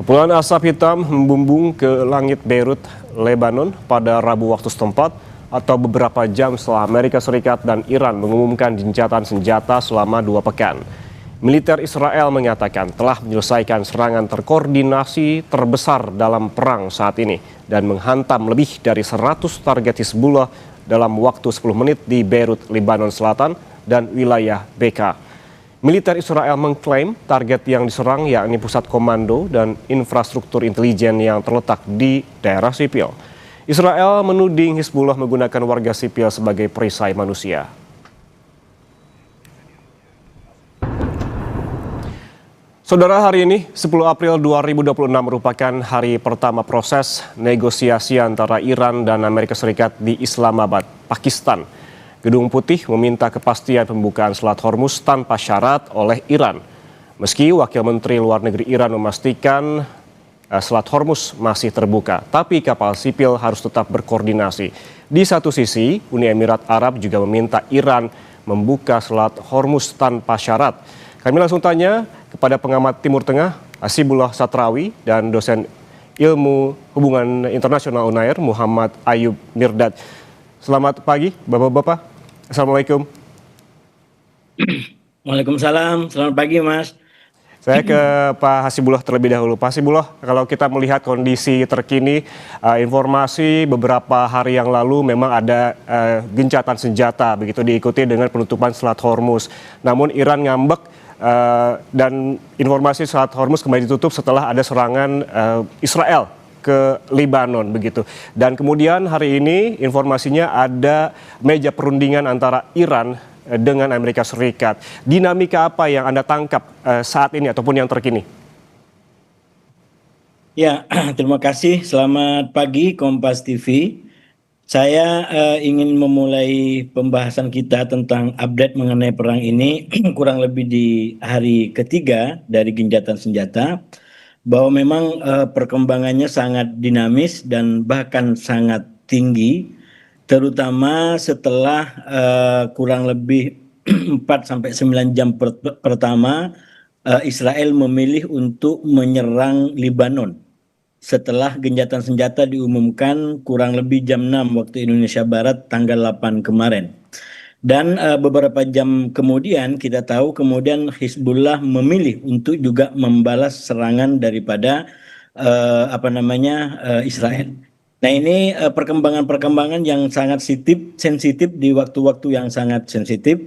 Kepulan asap hitam membumbung ke langit Beirut, Lebanon pada Rabu waktu setempat atau beberapa jam setelah Amerika Serikat dan Iran mengumumkan gencatan senjata selama 2 pekan. Militer Israel mengatakan telah menyelesaikan serangan terkoordinasi terbesar dalam perang saat ini dan menghantam lebih dari 100 target Hizbullah dalam waktu 10 menit di Beirut, Lebanon Selatan dan wilayah Bekaa. Militer Israel mengklaim target yang diserang yakni pusat komando dan infrastruktur intelijen yang terletak di daerah sipil. Israel menuding Hizbullah menggunakan warga sipil sebagai perisai manusia. Saudara, hari ini 10 April 2026 merupakan hari pertama proses negosiasi antara Iran dan Amerika Serikat di Islamabad, Pakistan. Gedung Putih meminta kepastian pembukaan Selat Hormuz tanpa syarat oleh Iran. Meski Wakil Menteri Luar Negeri Iran memastikan Selat Hormuz masih terbuka, tapi kapal sipil harus tetap berkoordinasi. Di satu sisi, Uni Emirat Arab juga meminta Iran membuka Selat Hormuz tanpa syarat. Kami langsung tanya kepada pengamat Timur Tengah, Hasibullah Satrawi, dan dosen ilmu hubungan internasional UNAIR, Muhammad Ayub Mirdad. Selamat pagi, Bapak-Bapak. Assalamualaikum. Waalaikumsalam, selamat pagi Mas. Saya ke Pak Hasibullah terlebih dahulu. Pak Hasibullah, kalau kita melihat kondisi terkini, informasi beberapa hari yang lalu memang ada gencatan senjata, begitu diikuti dengan penutupan Selat Hormuz. Namun Iran ngambek dan informasi Selat Hormuz kembali ditutup setelah ada serangan Israel ke Lebanon begitu. Dan kemudian hari ini informasinya ada meja perundingan antara Iran dengan Amerika Serikat. Dinamika apa yang Anda tangkap saat ini ataupun yang terkini? Ya, terima kasih. Selamat pagi Kompas TV. Saya ingin memulai pembahasan kita tentang update mengenai perang ini kurang lebih di hari ketiga dari gencatan senjata. Bahwa memang perkembangannya sangat dinamis dan bahkan sangat tinggi, terutama setelah kurang lebih 4-9 jam pertama Israel memilih untuk menyerang Lebanon. Setelah gencatan senjata diumumkan kurang lebih jam 6 waktu Indonesia Barat tanggal 8 kemarin. Dan beberapa jam kemudian kita tahu kemudian Hizbullah memilih untuk juga membalas serangan daripada Israel. Nah ini perkembangan-perkembangan yang sangat sensitif di waktu-waktu yang sangat sensitif.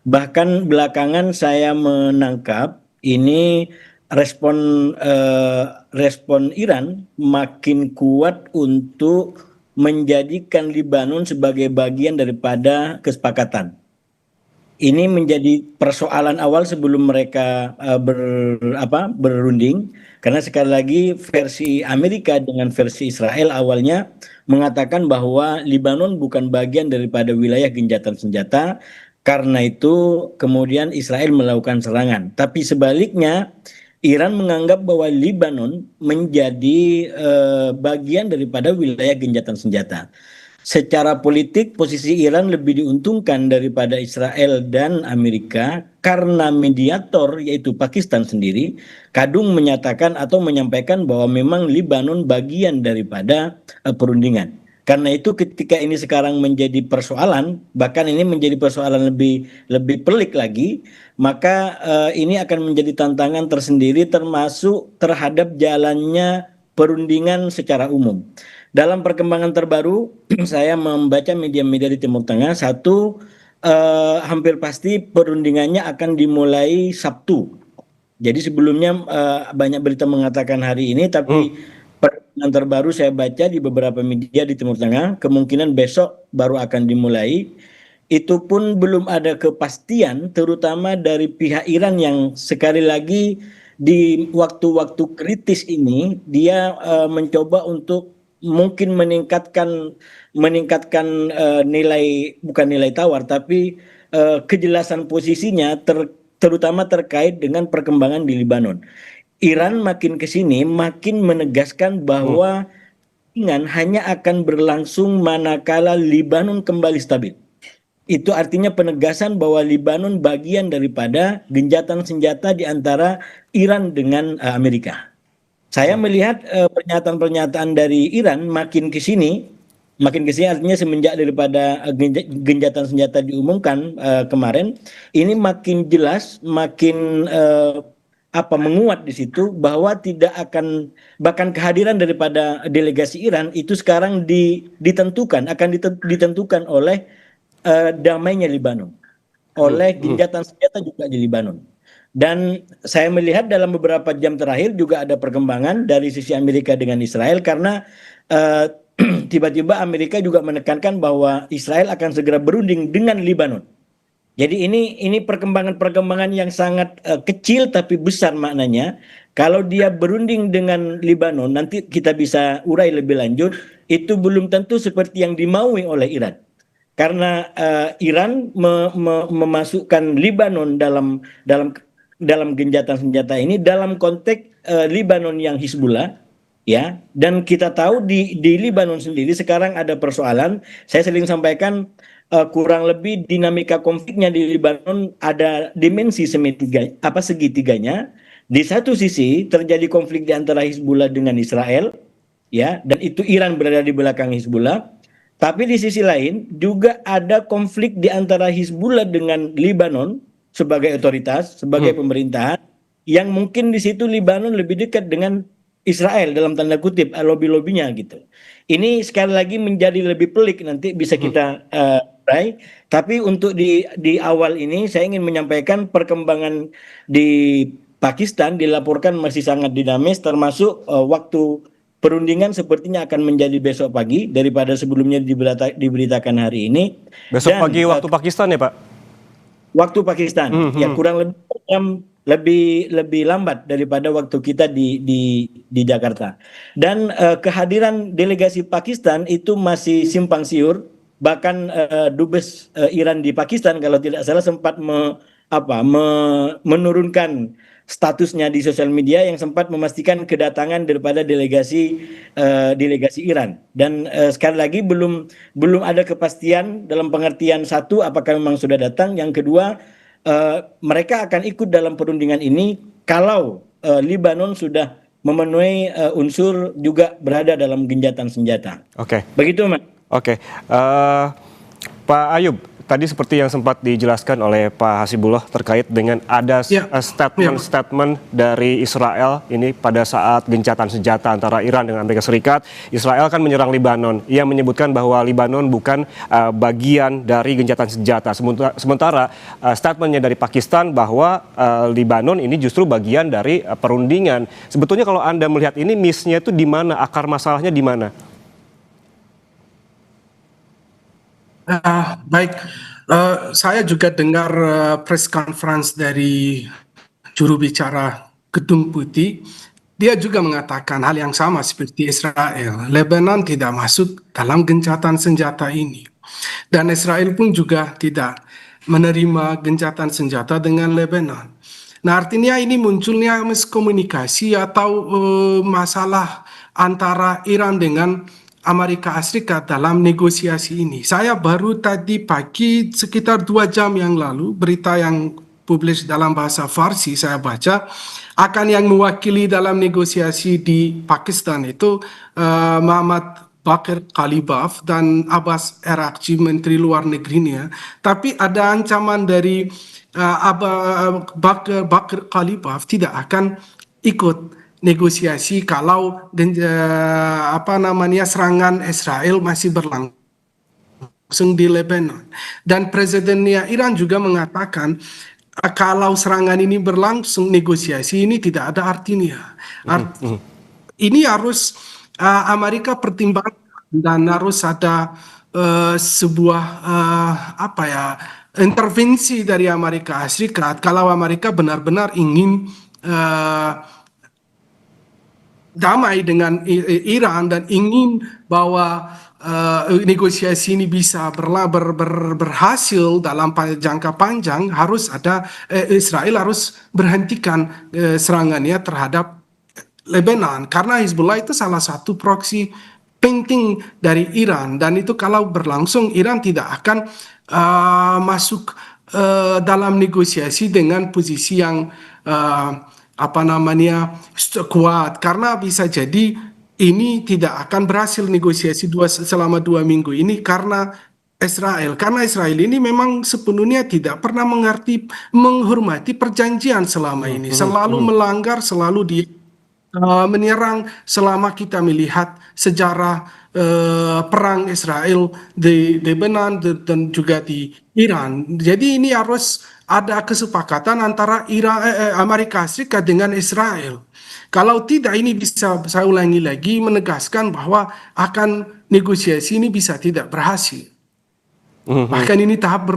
Bahkan belakangan saya menangkap ini respon Iran makin kuat untuk menjadikan Lebanon sebagai bagian daripada kesepakatan. Ini menjadi persoalan awal sebelum mereka berunding, karena sekali lagi versi Amerika dengan versi Israel awalnya mengatakan bahwa Lebanon bukan bagian daripada wilayah gencatan senjata, karena itu kemudian Israel melakukan serangan. Tapi sebaliknya Iran menganggap bahwa Lebanon menjadi bagian daripada wilayah gencatan senjata. Secara politik, posisi Iran lebih diuntungkan daripada Israel dan Amerika karena mediator yaitu Pakistan sendiri kadung menyatakan atau menyampaikan bahwa memang Lebanon bagian daripada perundingan. Karena itu ketika ini sekarang menjadi persoalan, bahkan ini menjadi persoalan lebih pelik lagi, maka ini akan menjadi tantangan tersendiri termasuk terhadap jalannya perundingan secara umum. Dalam perkembangan terbaru, saya membaca media-media di Timur Tengah, hampir pasti perundingannya akan dimulai Sabtu. Jadi sebelumnya banyak berita mengatakan hari ini, tapi perkembangan terbaru saya baca di beberapa media di Timur Tengah, kemungkinan besok baru akan dimulai. Itu pun belum ada kepastian, terutama dari pihak Iran yang sekali lagi di waktu-waktu kritis ini dia mencoba untuk mungkin meningkatkan nilai, bukan nilai tawar, tapi kejelasan posisinya terutama terkait dengan perkembangan di Lebanon. Iran makin ke sini makin menegaskan bahwa perundingan hanya akan berlangsung manakala Lebanon kembali stabil. Itu artinya penegasan bahwa Lebanon bagian daripada gencatan senjata di antara Iran dengan Amerika. Saya melihat pernyataan-pernyataan dari Iran makin ke sini artinya semenjak daripada genjatan senjata diumumkan kemarin, ini makin jelas, makin menguat di situ bahwa tidak akan, bahkan kehadiran daripada delegasi Iran itu sekarang ditentukan oleh damainya Libanon, oleh genjatan senjata juga di Libanon. Dan saya melihat dalam beberapa jam terakhir juga ada perkembangan dari sisi Amerika dengan Israel, karena eh, tiba-tiba Amerika juga menekankan bahwa Israel akan segera berunding dengan Libanon. Jadi ini perkembangan-perkembangan yang sangat kecil tapi besar maknanya. Kalau dia berunding dengan Libanon, nanti kita bisa urai lebih lanjut, itu belum tentu seperti yang dimaui oleh Iran. Karena Iran memasukkan Libanon dalam genjatan senjata ini dalam konteks Libanon yang Hizbullah, ya. Dan kita tahu di Libanon sendiri sekarang ada persoalan. Saya sering sampaikan, kurang lebih dinamika konfliknya di Libanon ada dimensi segitiganya. Di satu sisi terjadi konflik di antara Hizbullah dengan Israel, ya, dan itu Iran berada di belakang Hizbullah. Tapi di sisi lain juga ada konflik di antara Hizbullah dengan Libanon sebagai otoritas, sebagai pemerintahan, yang mungkin di situ Libanon lebih dekat dengan Israel dalam tanda kutip, lobby-lobbynya gitu. Ini sekali lagi menjadi lebih pelik, nanti bisa kita urai. Tapi untuk di awal ini saya ingin menyampaikan perkembangan di Pakistan dilaporkan masih sangat dinamis, termasuk waktu perundingan sepertinya akan menjadi besok pagi daripada sebelumnya diberitakan hari ini. Besok Dan pagi waktu Pakistan ya, Pak? waktu Pakistan, ya kurang lebih jam lebih lambat daripada waktu kita di Jakarta. Dan kehadiran delegasi Pakistan itu masih simpang siur. Bahkan dubes Iran di Pakistan kalau tidak salah sempat menurunkan statusnya di sosial media, yang sempat memastikan kedatangan daripada delegasi Iran. Dan sekali lagi belum ada kepastian dalam pengertian, satu, apakah memang sudah datang, yang kedua, mereka akan ikut dalam perundingan ini kalau Libanon sudah memenuhi unsur juga berada dalam genjatan senjata. Oke. Begitu, Mas. Oke. Pak Ayub, tadi seperti yang sempat dijelaskan oleh Pak Hasibullah terkait dengan ada statement dari Israel ini pada saat gencatan senjata antara Iran dengan Amerika Serikat. Israel kan menyerang Libanon. Ia menyebutkan bahwa Libanon bukan bagian dari gencatan senjata. Sementara statementnya dari Pakistan bahwa Libanon ini justru bagian dari perundingan. Sebetulnya kalau Anda melihat ini miss-nya itu di mana? Akar masalahnya di mana? Baik, saya juga dengar press conference dari juru bicara Gedung Putih. Dia juga mengatakan hal yang sama seperti Israel. Lebanon tidak masuk dalam gencatan senjata ini. Dan Israel pun juga tidak menerima gencatan senjata dengan Lebanon. Nah, artinya ini munculnya miskomunikasi atau masalah antara Iran dengan Amerika Serikat dalam negosiasi ini. Saya baru tadi pagi sekitar 2 jam yang lalu berita yang publis dalam bahasa Farsi saya baca, akan yang mewakili dalam negosiasi di Pakistan itu Muhammad Bakr Kalibaf dan Abbas Araghchi, Menteri Luar Negerinya. Tapi ada ancaman dari Bakr Kalibaf tidak akan ikut negosiasi kalau serangan Israel masih berlangsung di Lebanon. Dan presidennya Iran juga mengatakan kalau serangan ini berlangsung, negosiasi ini tidak ada artinya. Ini harus Amerika pertimbangkan, dan harus ada sebuah intervensi dari Amerika Serikat kalau Amerika benar-benar ingin damai dengan Iran dan ingin bahwa negosiasi ini bisa berhasil dalam jangka panjang. Harus ada Israel harus berhentikan serangannya terhadap Lebanon, karena Hizbullah itu salah satu proksi penting dari Iran, dan itu kalau berlangsung Iran tidak akan masuk dalam negosiasi dengan posisi yang kuat, karena bisa jadi ini tidak akan berhasil negosiasi selama 2 minggu ini karena Israel ini memang sepenuhnya tidak pernah menghormati perjanjian selama ini, selalu melanggar, selalu menyerang. Selama kita melihat sejarah perang Israel di Lebanon dan juga di Iran. Jadi ini harus ada kesepakatan antara Amerika Serikat dengan Israel. Kalau tidak, ini bisa, saya ulangi lagi, menegaskan bahwa akan negosiasi ini bisa tidak berhasil. Bahkan ini tahap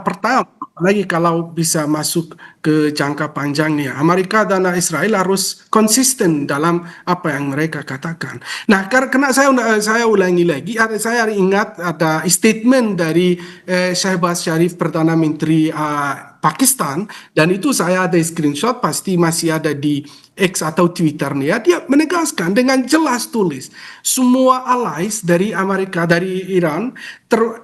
pertama, apalagi kalau bisa masuk ke jangka panjangnya. Amerika dan Israel harus konsisten dalam apa yang mereka katakan. Nah, karena saya ulangi lagi, saya ingat ada statement dari Shehbaz Sharif, Perdana Menteri Pakistan, dan itu saya ada screenshot, pasti masih ada di X atau Twitternya. Dia menegaskan dengan jelas tulis, semua allies dari Amerika, dari Iran,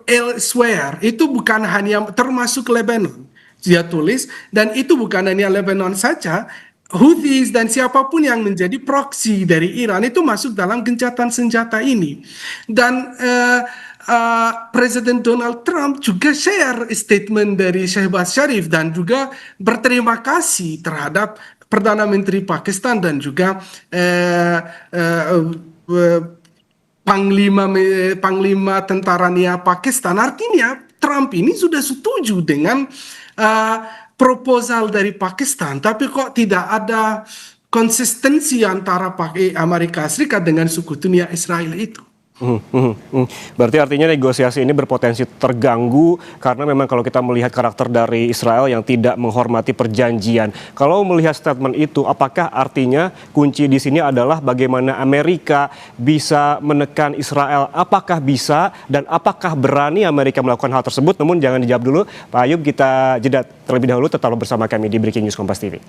elsewhere, itu bukan hanya termasuk Lebanon. Dia tulis, dan itu bukan hanya Lebanon saja, Houthis dan siapapun yang menjadi proksi dari Iran itu masuk dalam gencatan senjata ini. Dan Presiden Donald Trump juga share statement dari Shehbaz Sharif dan juga berterima kasih terhadap Perdana Menteri Pakistan dan juga Panglima tentaranya Pakistan. Artinya Trump ini sudah setuju dengan proposal dari Pakistan, tapi kok tidak ada konsistensi antara Amerika Serikat dengan sekutunya Israel itu. Berarti artinya negosiasi ini berpotensi terganggu karena memang kalau kita melihat karakter dari Israel yang tidak menghormati perjanjian. Kalau melihat statement itu, apakah artinya kunci di sini adalah bagaimana Amerika bisa menekan Israel? Apakah bisa dan apakah berani Amerika melakukan hal tersebut? Namun jangan dijawab dulu, Pak Ayub, kita jeda terlebih dahulu. Tetaplah bersama kami di Breaking News Kompas TV.